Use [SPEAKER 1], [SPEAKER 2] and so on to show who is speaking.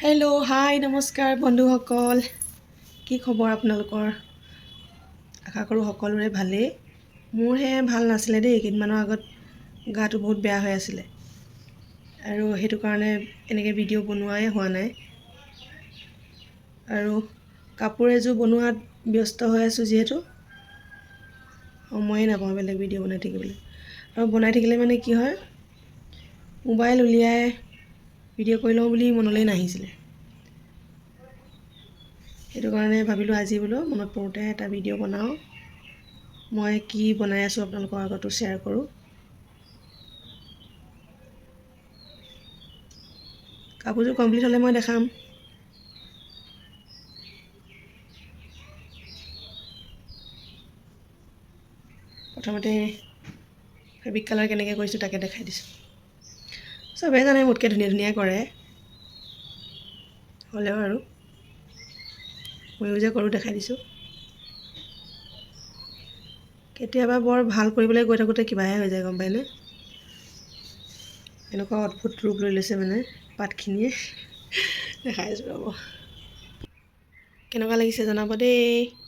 [SPEAKER 1] Hello' হাই নমস্কাৰ বন্ধুসকল, কি খবৰ আপোনালোকৰ? আশা কৰোঁ সকলোৰে ভালেই। মোৰহে ভাল নাছিলে দেই, কেইদিনমানৰ আগত গাটো বহুত বেয়া হৈ আছিলে আৰু সেইটো কাৰণে এনেকৈ ভিডিঅ' বনোৱাই হোৱা নাই। আৰু কাপোৰ এযোৰ বনোৱাত ব্যস্ত হৈ আছোঁ, যিহেতু সময়ে নাপাওঁ বেলেগ ভিডিঅ' বনাই থাকিবলৈ। আৰু বনাই থাকিলে মানে কি হয়, মোবাইল উলিয়াই ভিডিঅ' কৰি লওঁ বুলি মনলৈ নাহিছিলে। সেইটো কাৰণে ভাবিলোঁ আজি বোলো মনত পৰোঁতে এটা ভিডিঅ' বনাওঁ। মই কি বনাই আছোঁ আপোনালোকৰ আগতো শ্বেয়াৰ কৰোঁ। কাপোৰযোৰ কমপ্লিট হ'লে মই দেখাম। প্ৰথমতে ফেব্ৰিক কালাৰ কেনেকৈ কৰিছোঁ তাকে দেখাই দিছোঁ। চবেই জানে মোতকৈ ধুনীয়া কৰে, হ'লেও আৰু ময়ো যে কৰোঁ দেখাই দিছোঁ। কেতিয়াবা বৰ ভাল কৰিবলৈ গৈ থাকোঁতে কিবাহে হৈ যায়, গম পায়নে? এনেকুৱা অদ্ভুত ৰূপ লৈ লৈছে মানে পাতখিনিয়ে। দেখাই আছোঁ ৰ'ব, কেনেকুৱা লাগিছে জনাব দেই।